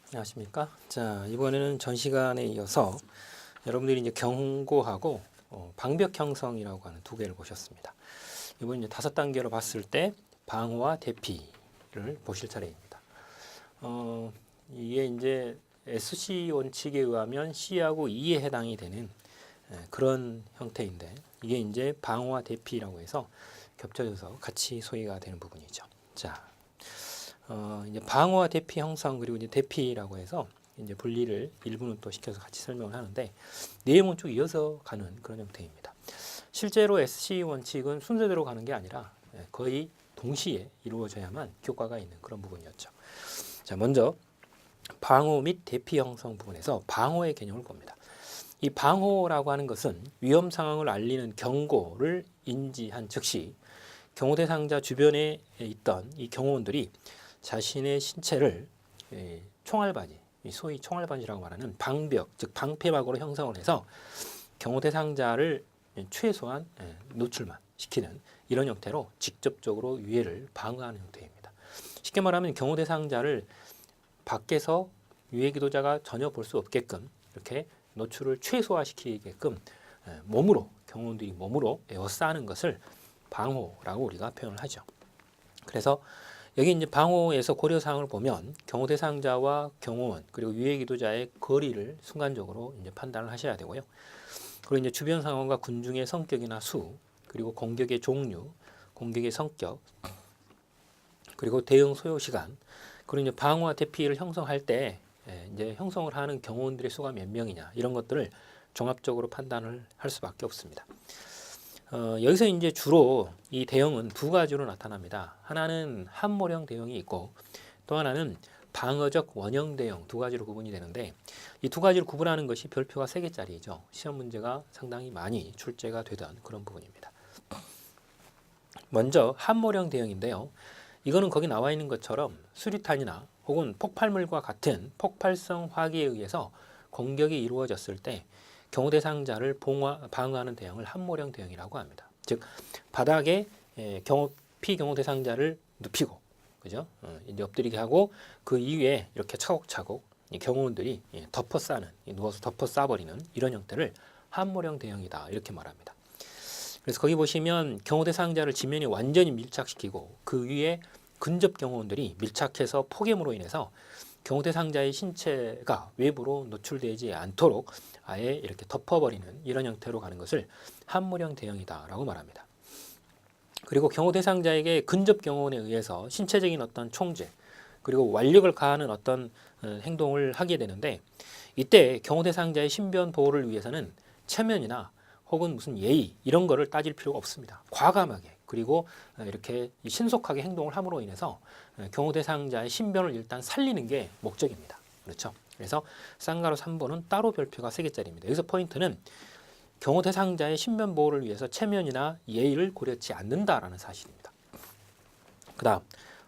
안녕하십니까? 자, 이번에는 전 시간에 이어서 여러분들이 이제 경고하고 방벽 형성이라고 하는 두 개를 보셨습니다. 이번 이제 5단계로 봤을 때 방어와 대피를 보실 차례입니다. 이게 이제 SC 원칙에 의하면 C하고 E에 해당이 되는 그런 형태인데 이게 이제 방어와 대피라고 해서 겹쳐져서 같이 소위가 되는 부분이죠. 자, 이제 방어와 대피 형성 그리고 이제 대피라고 해서 이제 분리를 일부는 또 시켜서 같이 설명을 하는데 내용은 쭉 이어서 가는 그런 형태입니다. 실제로 SC 원칙은 순서대로 가는 게 아니라 거의 동시에 이루어져야만 효과가 있는 그런 부분이었죠. 자, 먼저 방어 및 대피 형성 부분에서 방어의 개념을 봅니다. 이 방어라고 하는 것은 위험 상황을 알리는 경고를 인지한 즉시 경호 대상자 주변에 있던 이 경호원들이 자신의 신체를 총알바지, 소위 총알바지라고 말하는 방벽, 즉 방패막으로 형성을 해서 경호 대상자를 최소한 노출만 시키는 이런 형태로 직접적으로 유해를 방어하는 형태입니다. 쉽게 말하면 경호 대상자를 밖에서 유해 기도자가 전혀 볼 수 없게끔 이렇게 노출을 최소화시키게끔 몸으로 경호원들이 몸으로 에워싸는 것을 방호라고 우리가 표현을 하죠. 그래서 여기 이제 방호에서 고려 사항을 보면 경호 대상자와 경호원 그리고 유해 기도자의 거리를 순간적으로 이제 판단을 하셔야 되고요. 그리고 이제 주변 상황과 군중의 성격이나 수, 그리고 공격의 종류, 공격의 성격, 그리고 대응 소요 시간, 그리고 이제 방어와 대피를 형성할 때 이제 형성을 하는 경호원들의 수가 몇 명이냐 이런 것들을 종합적으로 판단을 할 수밖에 없습니다. 여기서 이제 주로 이 대형은 두 가지로 나타납니다. 하나는 함모령 대형이 있고 또 하나는 방어적 원형 대형 두 가지로 구분이 되는데 이 두 가지를 구분하는 것이 별표가 3개짜리죠. 시험 문제가 상당히 많이 출제가 되던 그런 부분입니다. 먼저 함모령 대형인데요. 이거는 거기 나와 있는 것처럼 수류탄이나 혹은 폭발물과 같은 폭발성 화기에 의해서 공격이 이루어졌을 때 경호 대상자를 방어하는 대형을 함모령 대형이라고 합니다. 즉 바닥에 피경호 대상자를 눕히고 그죠? 이제 엎드리게 하고 그 이후에 이렇게 차곡차곡 경호원들이 덮어 싸는 누워서 덮어 싸버리는 이런 형태를 함모령 대형이다 이렇게 말합니다. 그래서 거기 보시면 경호 대상자를 지면에 완전히 밀착시키고 그 위에 근접 경호원들이 밀착해서 폭염으로 인해서 경호 대상자의 신체가 외부로 노출되지 않도록 아예 이렇게 덮어버리는 이런 형태로 가는 것을 함모령 대형이다라고 말합니다. 그리고 경호 대상자에게 근접 경호원에 의해서 신체적인 어떤 총재 그리고 완력을 가하는 어떤 행동을 하게 되는데 이때 경호 대상자의 신변 보호를 위해서는 체면이나 혹은 무슨 예의 이런 거를 따질 필요가 없습니다. 과감하게 그리고 이렇게 신속하게 행동을 함으로 인해서 경호 대상자의 신변을 일단 살리는 게 목적입니다. 그렇죠? 그래서 쌍가로 3번은 따로 별표가 3개짜리입니다. 여기서 포인트는 경호 대상자의 신변 보호를 위해서 체면이나 예의를 고려치 않는다라는 사실입니다. 그 다음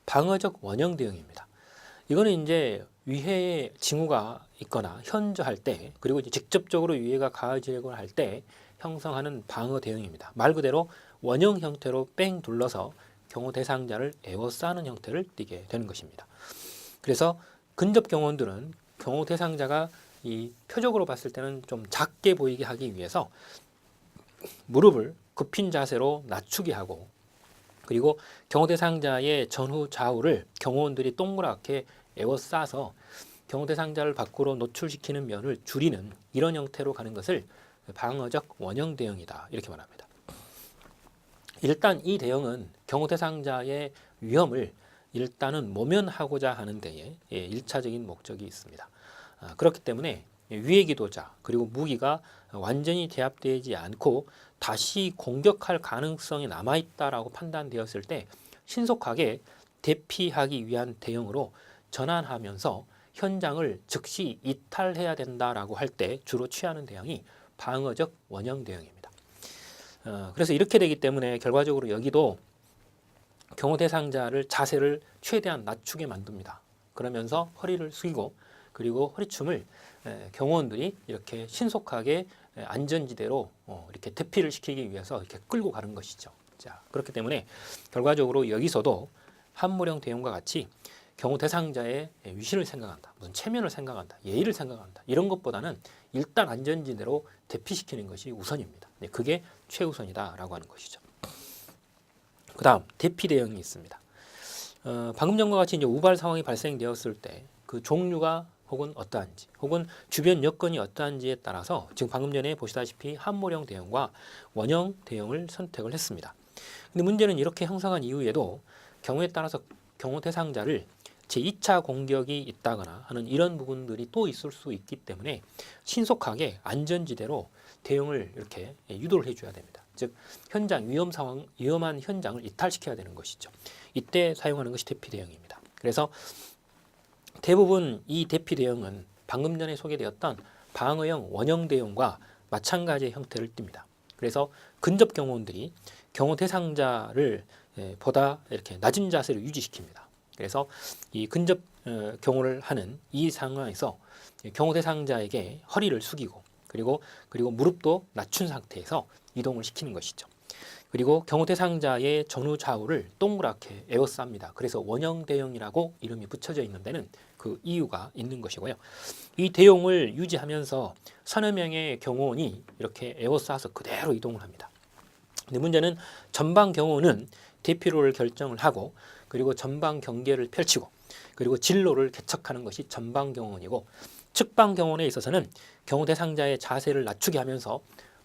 방어적 원형 대응입니다. 이거는 이제 위해의 징후가 있거나 현저할 때 그리고 이제 직접적으로 위해가 가해지려고 할 때 형성하는 방어 대응입니다. 말 그대로 원형 형태로 뺑 둘러서 경호 대상자를 에워싸는 형태를 띠게 되는 것입니다. 그래서 근접 경호원들은 경호 대상자가 이 표적으로 봤을 때는 좀 작게 보이게 하기 위해서 무릎을 굽힌 자세로 낮추게 하고 그리고 경호 대상자의 전후 좌우를 경호원들이 동그랗게 에워싸서 경호 대상자를 밖으로 노출시키는 면을 줄이는 이런 형태로 가는 것을 방어적 원형 대응이다 이렇게 말합니다. 일단 이 대응은 경호 대상자의 위험을 일단은 모면하고자 하는 데에 1차적인 목적이 있습니다. 그렇기 때문에 위해 기도자 그리고 무기가 완전히 제압되지 않고 다시 공격할 가능성이 남아있다라고 판단되었을 때 신속하게 대피하기 위한 대응으로 전환하면서 현장을 즉시 이탈해야 된다라고 할 때 주로 취하는 대응이 방어적 원형 대응입니다. 그래서 이렇게 되기 때문에 결과적으로 여기도 경호 대상자를 자세를 최대한 낮추게 만듭니다. 그러면서 허리를 숙이고 그리고 허리춤을 경호원들이 이렇게 신속하게 안전지대로 이렇게 대피를 시키기 위해서 이렇게 끌고 가는 것이죠. 자, 그렇기 때문에 결과적으로 여기서도 함모령 대응과 같이 경호 대상자의 위신을 생각한다, 무슨 체면을 생각한다, 예의를 생각한다, 이런 것보다는 일단 안전지대로 대피시키는 것이 우선입니다. 그게 최우선이다라고 하는 것이죠. 그 다음 대피 대응이 있습니다. 방금 전과 같이 이제 우발 상황이 발생되었을 때 그 종류가 혹은 어떠한지, 혹은 주변 여건이 어떠한지에 따라서 지금 방금 전에 보시다시피 함몰형 대응과 원형 대응을 선택을 했습니다. 근데 문제는 이렇게 형성한 이후에도 경우에 따라서 경호 대상자를 제2차 공격이 있다거나 하는 이런 부분들이 또 있을 수 있기 때문에 신속하게 안전지대로 대응을 이렇게 유도를 해줘야 됩니다. 즉 현장 위험한 현장을 이탈시켜야 되는 것이죠. 이때 사용하는 것이 대피 대응입니다. 그래서 대부분 이 대피 대응은 방금 전에 소개되었던 방어형 원형 대응과 마찬가지의 형태를 띱니다. 그래서 근접 경호원들이 경호 대상자를 보다 이렇게 낮은 자세를 유지시킵니다. 그래서 이 근접 경호를 하는 이 상황에서 경호 대상자에게 허리를 숙이고 그리고 무릎도 낮춘 상태에서 이동을 시키는 것이죠. 그리고 경호 대상자의 전후 좌우를 동그랗게 에워쌉니다. 그래서 원형 대응이라고 이름이 붙여져 있는 데는 그 이유가 있는 것이고요. 이 대응을 유지하면서 서너 명의 경호원이 이렇게 에워싸서 그대로 이동을 합니다. 근데 문제는 전방 경호는 대피로를 결정을 하고 그리고 전방 경계를 펼치고 그리고 진로를 개척하는 것이 전방 경호원이고 측방 경호원에 있어서는 경호 대상자의 자세를 낮추게 하면서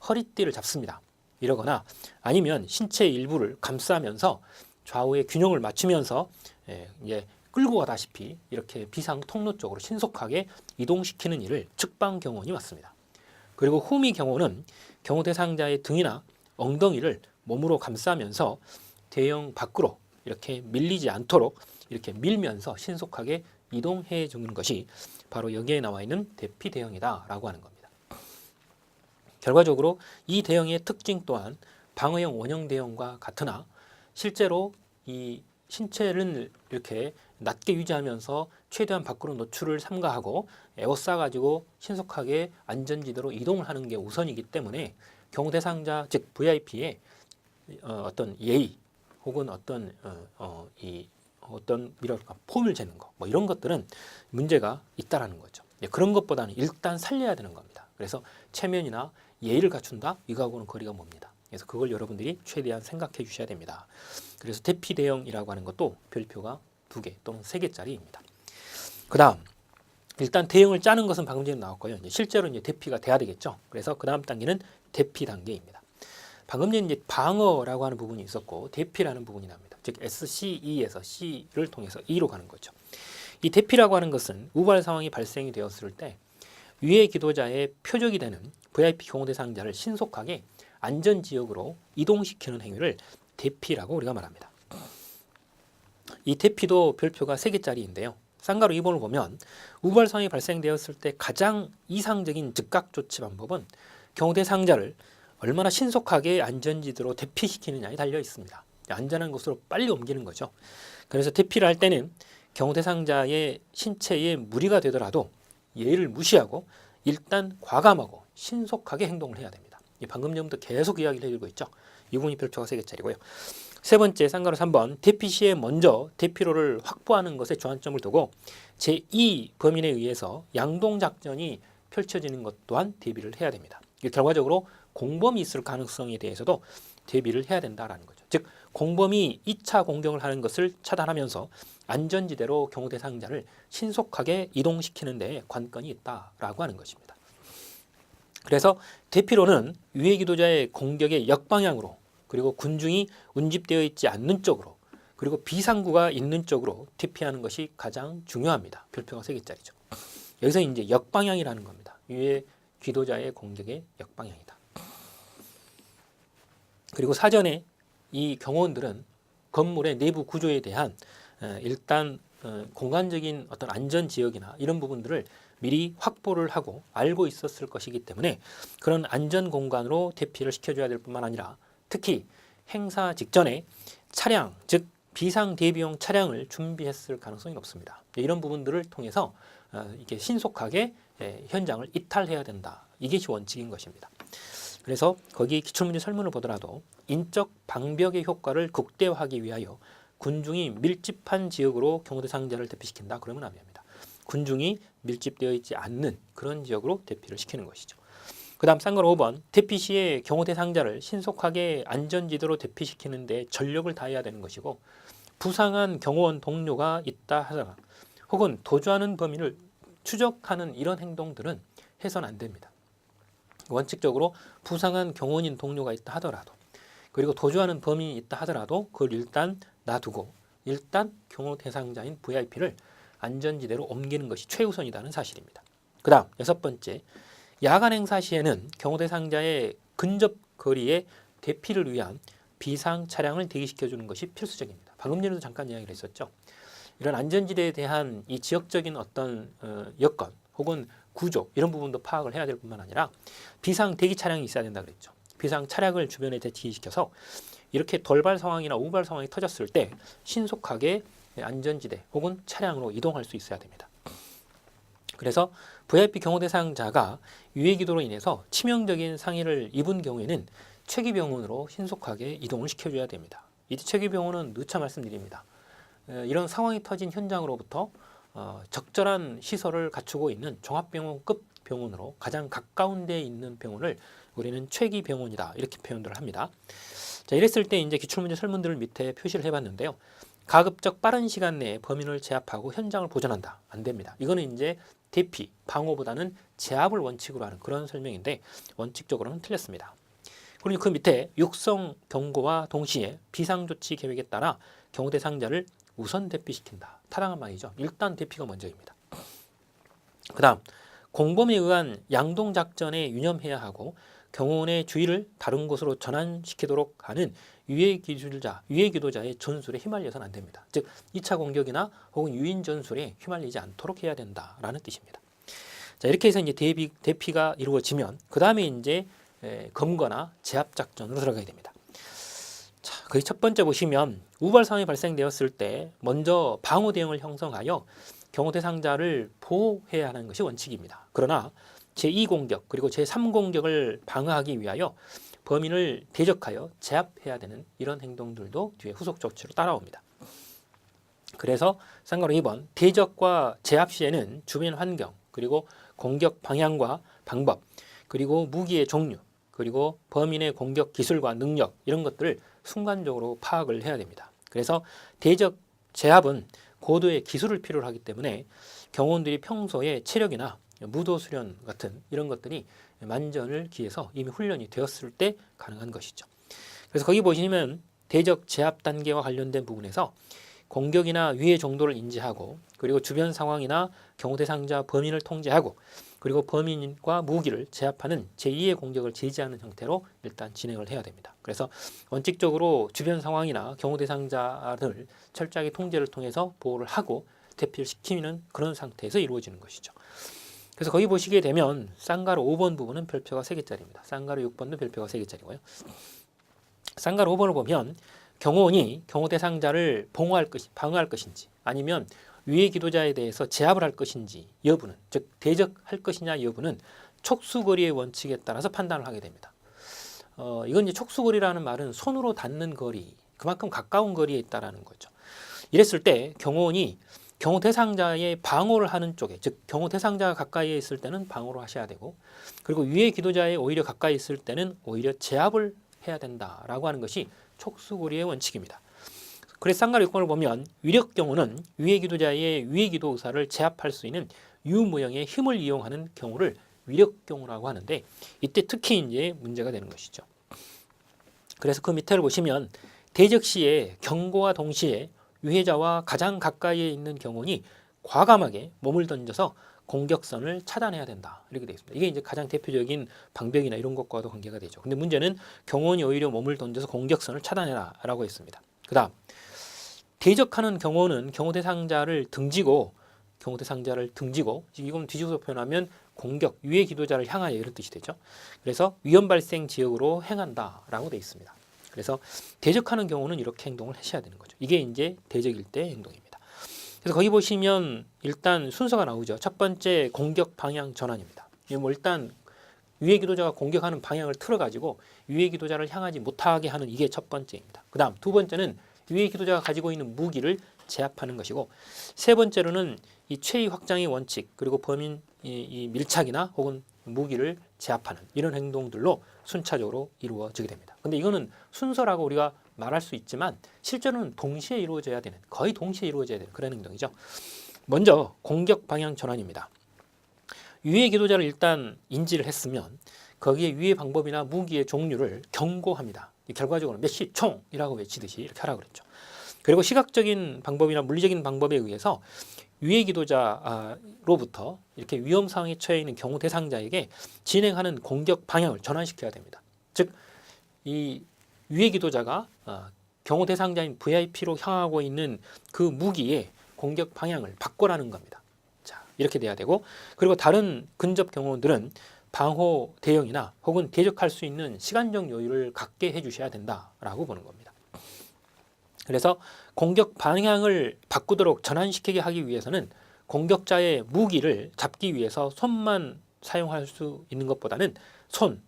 허리띠를 잡습니다. 이러거나 아니면 신체 일부를 감싸면서 좌우의 균형을 맞추면서 이제 끌고 가다시피 이렇게 비상 통로 쪽으로 신속하게 이동시키는 일을 측방 경호원이 맡습니다. 그리고 후미 경호는 경호 대상자의 등이나 엉덩이를 몸으로 감싸면서 대형 밖으로 이렇게 밀리지 않도록 이렇게 밀면서 신속하게 이동해 주는 것이 바로 여기에 나와 있는 대피 대응이다라고 하는 겁니다. 결과적으로 이 대응의 특징 또한 방어형 원형 대응과 같으나 실제로 이 신체를 이렇게 낮게 유지하면서 최대한 밖으로 노출을 삼가하고 에워싸가지고 신속하게 안전지대로 이동을 하는 게 우선이기 때문에 경호 대상자 즉 VIP의 어떤 예의 혹은 어떤 폼을 재는 거 뭐 이런 것들은 문제가 있다라는 거죠. 그런 것보다는 일단 살려야 되는 겁니다. 그래서 체면이나 예의를 갖춘다 이거하고는 거리가 멉니다. 그래서 그걸 여러분들이 최대한 생각해 주셔야 됩니다. 그래서 대피 대응이라고 하는 것도 별표가 2개 또는 3개짜리입니다. 그 다음 일단 대응을 짜는 것은 방금 전에 나왔고요. 실제로 이제 대피가 돼야 되겠죠. 그래서 그 다음 단계는 대피 단계입니다. 방금 전에 이제 방어라고 하는 부분이 있었고 대피라는 부분이 납니다. 즉 SCE에서 C를 통해서 E로 가는 거죠. 이 대피라고 하는 것은 우발 상황이 발생이 되었을 때 위해 기도자의 표적이 되는 VIP 경호 대상자를 신속하게 안전지역으로 이동시키는 행위를 대피라고 우리가 말합니다. 이 대피도 별표가 3개짜리인데요. 쌍가루 2번을 보면 우발 상황이 발생되었을 때 가장 이상적인 즉각 조치 방법은 경호 대상자를 얼마나 신속하게 안전지대로 대피시키느냐에 달려 있습니다. 안전한 곳으로 빨리 옮기는 거죠. 그래서 대피를 할 때는 경호 대상자의 신체에 무리가 되더라도 예의를 무시하고 일단 과감하고 신속하게 행동을 해야 됩니다. 방금 전부터 계속 이야기를 해주고 있죠. 이 부분이 별표가 3개짜리고요. 세 번째 쌍가루 3번 대피 시에 먼저 대피로를 확보하는 것에 주안점을 두고 제2 범인에 의해서 양동작전이 펼쳐지는 것 또한 대비를 해야 됩니다. 결과적으로 공범이 있을 가능성에 대해서도 대비를 해야 된다라는 거죠. 즉 공범이 2차 공격을 하는 것을 차단하면서 안전지대로 경호 대상자를 신속하게 이동시키는 데 관건이 있다라고 하는 것입니다. 그래서 대피로는 유해 기도자의 공격의 역방향으로 그리고 군중이 운집되어 있지 않는 쪽으로 그리고 비상구가 있는 쪽으로 대피하는 것이 가장 중요합니다. 별표가 3개짜리죠. 여기서 이제 역방향이라는 겁니다. 유해 기도자의 공격의 역방향이다. 그리고 사전에 이 경호원들은 건물의 내부 구조에 대한 일단 공간적인 어떤 안전 지역이나 이런 부분들을 미리 확보를 하고 알고 있었을 것이기 때문에 그런 안전 공간으로 대피를 시켜줘야 될 뿐만 아니라 특히 행사 직전에 차량, 즉 비상 대비용 차량을 준비했을 가능성이 높습니다. 이런 부분들을 통해서 이렇게 신속하게 현장을 이탈해야 된다. 이것이 원칙인 것입니다. 그래서 거기 기출문제 설문을 보더라도 인적 방벽의 효과를 극대화하기 위하여 군중이 밀집한 지역으로 경호대상자를 대피시킨다. 그러면 안 됩니다. 군중이 밀집되어 있지 않는 그런 지역으로 대피를 시키는 것이죠. 그 다음 쌍걸 5번 대피 시에 경호대상자를 신속하게 안전지대로 대피시키는데 전력을 다해야 되는 것이고 부상한 경호원 동료가 있다 하더라 혹은 도주하는 범인을 추적하는 이런 행동들은 해서는 안 됩니다. 원칙적으로 부상한 경호원인 동료가 있다 하더라도 그리고 도주하는 범인이 있다 하더라도 그걸 일단 놔두고 일단 경호 대상자인 VIP를 안전지대로 옮기는 것이 최우선이라는 사실입니다. 그 다음 6번째 야간 행사 시에는 경호 대상자의 근접 거리에 대피를 위한 비상 차량을 대기시켜주는 것이 필수적입니다. 방금 전에도 잠깐 이야기를 했었죠. 이런 안전지대에 대한 이 지역적인 어떤 여건 혹은 구조 이런 부분도 파악을 해야 될 뿐만 아니라 비상 대기 차량이 있어야 된다 그랬죠. 비상 차량을 주변에 대기시켜서 이렇게 돌발 상황이나 우발 상황이 터졌을 때 신속하게 안전지대 혹은 차량으로 이동할 수 있어야 됩니다. 그래서 VIP 경호 대상자가 유해기도로 인해서 치명적인 상해를 입은 경우에는 최기병원으로 신속하게 이동을 시켜줘야 됩니다. 이 최기병원은 누차 말씀드립니다. 이런 상황이 터진 현장으로부터 적절한 시설을 갖추고 있는 종합병원급 병원으로 가장 가까운 데에 있는 병원을 우리는 최기병원이다 이렇게 표현들을 합니다. 자, 이랬을 때 이제 기출문제 설문들을 밑에 표시를 해봤는데요. 가급적 빠른 시간 내에 범인을 제압하고 현장을 보존한다. 안 됩니다. 이거는 이제 대피, 방어보다는 제압을 원칙으로 하는 그런 설명인데 원칙적으로는 틀렸습니다. 그리고 그 밑에 육성 경고와 동시에 비상조치 계획에 따라 경호 대상자를 우선 대피시킨다. 타당한 말이죠. 일단 대피가 먼저입니다. 그 다음 공범에 의한 양동작전에 유념해야 하고 경호원의 주의를 다른 곳으로 전환시키도록 하는 유해기도자의 전술에 휘말려서는 안 됩니다. 즉 2차 공격이나 혹은 유인 전술에 휘말리지 않도록 해야 된다라는 뜻입니다. 자, 이렇게 해서 이제 대피가 이루어지면 그 다음에 이제 검거나 제압 작전으로 들어가야 됩니다. 자, 거기 첫 번째 보시면 우발 상황이 발생되었을 때 먼저 방어 대응을 형성하여 경호 대상자를 보호해야 하는 것이 원칙입니다. 그러나 제2공격 그리고 제3공격을 방어하기 위하여 범인을 대적하여 제압해야 되는 이런 행동들도 뒤에 후속 조치로 따라옵니다. 그래서 쌍가로 2번 대적과 제압 시에는 주변 환경 그리고 공격 방향과 방법 그리고 무기의 종류 그리고 범인의 공격 기술과 능력 이런 것들을 순간적으로 파악을 해야 됩니다. 그래서 대적 제압은 고도의 기술을 필요로 하기 때문에 경호원들이 평소에 체력이나 무도 수련 같은 이런 것들이 만전을 기해서 이미 훈련이 되었을 때 가능한 것이죠. 그래서 거기 보시면 대적 제압 단계와 관련된 부분에서 공격이나 위해 정도를 인지하고 그리고 주변 상황이나 경호 대상자 범인을 통제하고 그리고 범인과 무기를 제압하는 제2의 공격을 제지하는 형태로 일단 진행을 해야 됩니다. 그래서 원칙적으로 주변 상황이나 경호 대상자를 철저하게 통제를 통해서 보호를 하고 대피를 시키는 그런 상태에서 이루어지는 것이죠. 그래서 거기 보시게 되면 쌍가루 5번 부분은 별표가 3개짜리입니다. 쌍가루 6번도 별표가 3개짜리고요. 쌍가루 5번을 보면 경호원이 경호 대상자를 방어할 것인지 아니면 위해 기도자에 대해서 제압을 할 것인지 여부는 즉 대적할 것이냐 여부는 촉수거리의 원칙에 따라서 판단을 하게 됩니다. 이건 이제 촉수거리라는 말은 손으로 닿는 거리 그만큼 가까운 거리에 있다라는 거죠. 이랬을 때 경호원이 경호 대상자의 방어를 하는 쪽에 즉 경호 대상자가 가까이에 있을 때는 방어를 하셔야 되고 그리고 위해 기도자에 오히려 가까이 있을 때는 오히려 제압을 해야 된다라고 하는 것이 촉수고리의 원칙입니다. 그래서 쌍가루 6번을 보면 위력 경우는 위해 기도자의 위해 기도 의사를 제압할 수 있는 유무형의 힘을 이용하는 경우를 위력 경우라고 하는데 이때 특히 이제 문제가 되는 것이죠. 그래서 그 밑에를 보시면 대적 시에 경고와 동시에 유해자와 가장 가까이에 있는 경호원이 과감하게 몸을 던져서 공격선을 차단해야 된다. 이렇게 되어 있습니다. 이게 이제 가장 대표적인 방벽이나 이런 것과도 관계가 되죠. 근데 문제는 경호원이 오히려 몸을 던져서 공격선을 차단해라 라고 했습니다. 그 다음 대적하는 경호원은 경호 대상자를 등지고 이건 뒤집어서 표현하면 공격, 위해 기도자를 향하여 이런 뜻이 되죠. 그래서 위험 발생 지역으로 행한다라고 되어 있습니다. 그래서 대적하는 경우는 이렇게 행동을 하셔야 되는 거죠. 이게 이제 대적일 때 행동입니다. 그래서 거기 보시면 일단 순서가 나오죠. 첫 번째 공격 방향 전환입니다. 뭐 일단 위해 기도자가 공격하는 방향을 틀어가지고 위해 기도자를 향하지 못하게 하는 이게 첫 번째입니다. 그 다음 두 번째는 위의 기도자가 가지고 있는 무기를 제압하는 것이고, 세 번째로는 이 최위 확장의 원칙, 그리고 범인 이 밀착이나 혹은 무기를 제압하는 이런 행동들로 순차적으로 이루어지게 됩니다. 근데 이거는 순서라고 우리가 말할 수 있지만 실제로는 동시에 이루어져야 되는, 거의 동시에 이루어져야 되는 그런 행동이죠. 먼저 공격 방향 전환입니다. 유해 기도자를 일단 인지를 했으면 거기에 유해 방법이나 무기의 종류를 경고합니다. 결과적으로 메시 총이라고 외치듯이 이렇게 하라고 그랬죠. 그리고 시각적인 방법이나 물리적인 방법에 의해서 유해 기도자로부터 이렇게 위험 상황에 처해 있는 경우 대상자에게 진행하는 공격 방향을 전환시켜야 됩니다. 즉, 이 유해 기도자가 경우 대상자인 VIP로 향하고 있는 그 무기의 공격 방향을 바꿔라는 겁니다. 자, 이렇게 돼야 되고, 그리고 다른 근접 경호원들은 방호 대응이나 혹은 대적할 수 있는 시간적 여유를 갖게 해주셔야 된다라고 보는 겁니다. 그래서 공격 방향을 바꾸도록 전환시키게 하기 위해서는 공격자의 무기를 잡기 위해서 손만 사용할 수 있는 것보다는 손,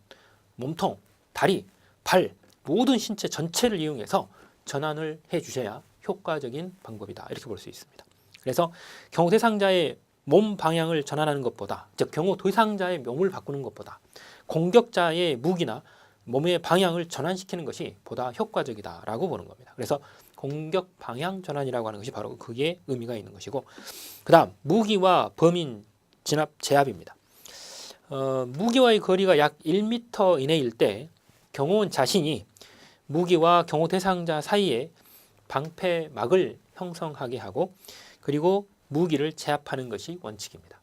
몸통, 다리, 발, 모든 신체 전체를 이용해서 전환을 해주셔야 효과적인 방법이다, 이렇게 볼 수 있습니다. 그래서 경호 대상자의 몸 방향을 전환하는 것보다, 즉 경호 대상자의 몸을 바꾸는 것보다 공격자의 무기나 몸의 방향을 전환시키는 것이 보다 효과적이다라고 보는 겁니다. 그래서 공격 방향 전환이라고 하는 것이 바로 그게 의미가 있는 것이고, 그 다음 무기와 범인 진압 제압입니다. 무기와의 거리가 약 1m 이내일 때 경호원 자신이 무기와 경호 대상자 사이에 방패막을 형성하게 하고, 그리고 무기를 제압하는 것이 원칙입니다.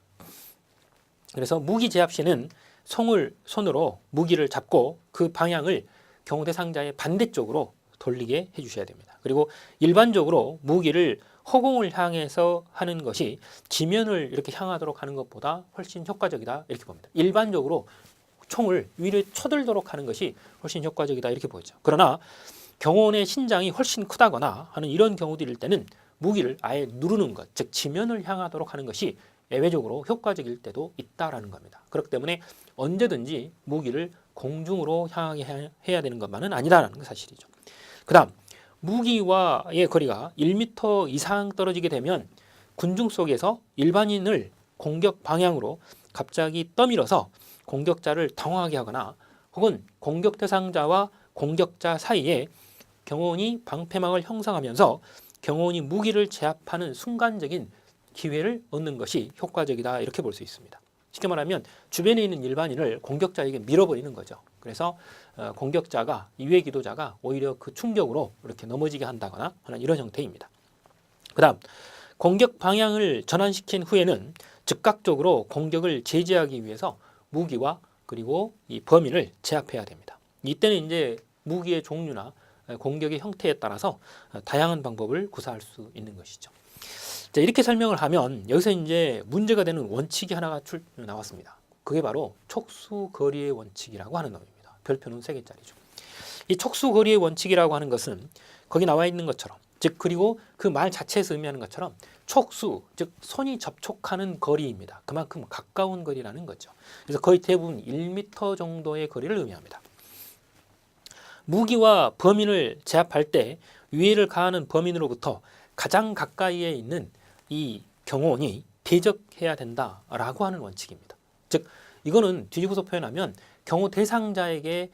그래서 무기 제압 시는 손으로 무기를 잡고 그 방향을 경호 대상자의 반대쪽으로 돌리게 해주셔야 됩니다. 그리고 일반적으로 무기를 허공을 향해서 하는 것이 지면을 이렇게 향하도록 하는 것보다 훨씬 효과적이다, 이렇게 봅니다. 일반적으로 총을 위로 쳐들도록 하는 것이 훨씬 효과적이다, 이렇게 보이죠. 그러나 경호원의 신장이 훨씬 크다거나 하는 이런 경우들일 때는 무기를 아예 누르는 것, 즉 지면을 향하도록 하는 것이 예외적으로 효과적일 때도 있다라는 겁니다. 그렇기 때문에 언제든지 무기를 공중으로 향하게 해야 되는 것만은 아니다라는 게 사실이죠. 그 다음 무기와의 거리가 1m 이상 떨어지게 되면 군중 속에서 일반인을 공격 방향으로 갑자기 떠밀어서 공격자를 당황하게 하거나, 혹은 공격 대상자와 공격자 사이에 경호원이 방패막을 형성하면서 경호원이 무기를 제압하는 순간적인 기회를 얻는 것이 효과적이다, 이렇게 볼 수 있습니다. 쉽게 말하면 주변에 있는 일반인을 공격자에게 밀어버리는 거죠. 그래서 공격자가, 유해 기도자가 오히려 그 충격으로 이렇게 넘어지게 한다거나 하는 이런 형태입니다. 그 다음 공격 방향을 전환시킨 후에는 즉각적으로 공격을 제지하기 위해서 무기와 그리고 이 범인을 제압해야 됩니다. 이때는 이제 무기의 종류나 공격의 형태에 따라서 다양한 방법을 구사할 수 있는 것이죠. 자, 이렇게 설명을 하면 여기서 이제 문제가 되는 원칙이 하나가 나왔습니다. 그게 바로 촉수거리의 원칙이라고 하는 놈입니다. 별표는 3개짜리죠. 이 촉수거리의 원칙이라고 하는 것은 거기 나와 있는 것처럼, 즉 그리고 그 말 자체에서 의미하는 것처럼 촉수, 즉 손이 접촉하는 거리입니다. 그만큼 가까운 거리라는 거죠. 그래서 거의 대부분 1m 정도의 거리를 의미합니다. 무기와 범인을 제압할 때 위해를 가하는 범인으로부터 가장 가까이에 있는 이 경호원이 대적해야 된다라고 하는 원칙입니다. 즉 이거는 뒤집어서 표현하면 경호 대상자에게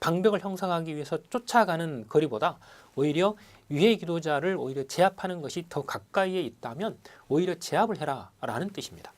방벽을 형성하기 위해서 쫓아가는 거리보다 오히려 유해 기도자를 오히려 제압하는 것이 더 가까이에 있다면 오히려 제압을 해라 라는 뜻입니다.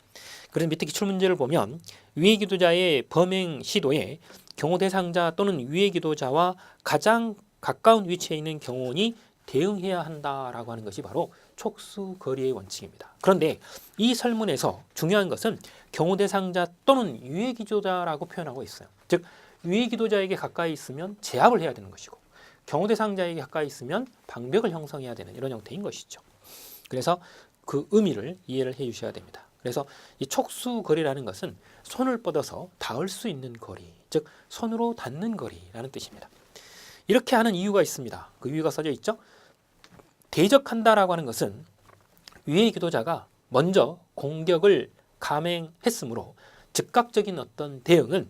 그래서 밑에 기출문제를 보면 유해 기도자의 범행 시도에 경호 대상자 또는 유해 기도자와 가장 가까운 위치에 있는 경호원이 대응해야 한다라고 하는 것이 바로 촉수거리의 원칙입니다. 그런데 이 설문에서 중요한 것은 경호 대상자 또는 유해 기도자라고 표현하고 있어요. 즉 유해 기도자에게 가까이 있으면 제압을 해야 되는 것이고, 경호 대상자에게 가까이 있으면 방벽을 형성해야 되는 이런 형태인 것이죠. 그래서 그 의미를 이해를 해 주셔야 됩니다. 그래서 이 촉수거리라는 것은 손을 뻗어서 닿을 수 있는 거리, 즉 손으로 닿는 거리라는 뜻입니다. 이렇게 하는 이유가 있습니다. 그 이유가 써져 있죠. 대적한다라고 하는 것은 유해 기도자가 먼저 공격을 감행했으므로 즉각적인 어떤 대응은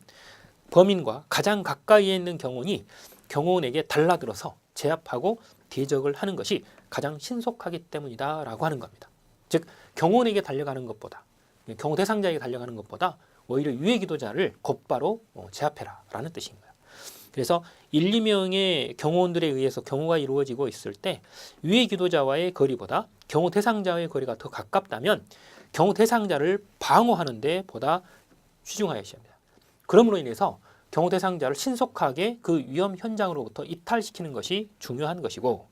범인과 가장 가까이에 있는 경호원이 경호원에게 달라들어서 제압하고 대적을 하는 것이 가장 신속하기 때문이다라고 하는 겁니다. 즉 경호원에게 달려가는 것보다 경호 대상자에게 달려가는 것보다 오히려 유해 기도자를 곧바로 제압해라라는 뜻인 거예요. 그래서 1, 2명의 경호원들에 의해서 경호가 이루어지고 있을 때 유해 기도자와의 거리보다 경호 대상자와의 거리가 더 가깝다면 경호 대상자를 방어하는 데 보다 치중하여야 합니다. 그러므로 인해서 경호 대상자를 신속하게 그 위험 현장으로부터 이탈시키는 것이 중요한 것이고,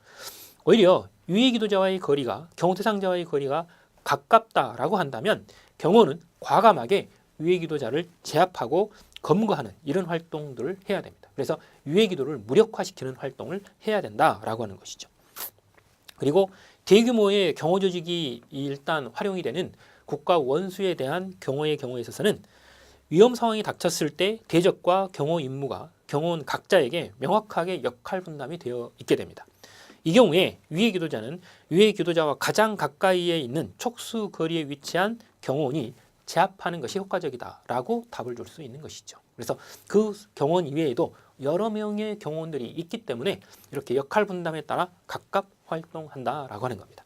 오히려 유해 기도자와의 거리가 경호 대상자와의 거리가 가깝다라고 한다면 경호는 과감하게 유해 기도자를 제압하고 검거하는 이런 활동들을 해야 됩니다. 그래서 유해 기도를 무력화시키는 활동을 해야 된다라고 하는 것이죠. 그리고 대규모의 경호 조직이 일단 활용이 되는 국가 원수에 대한 경호의 경우에 있어서는 위험 상황이 닥쳤을 때 대적과 경호 임무가 경호원 각자에게 명확하게 역할 분담이 되어 있게 됩니다. 이 경우에 유해 기도자는 유해 기도자와 가장 가까이에 있는 촉수 거리에 위치한 경호원이 제압하는 것이 효과적이다라고 답을 줄 수 있는 것이죠. 그래서 그 경호원 이외에도 여러 명의 경호원들이 있기 때문에 이렇게 역할 분담에 따라 각각 활동한다라고 하는 겁니다.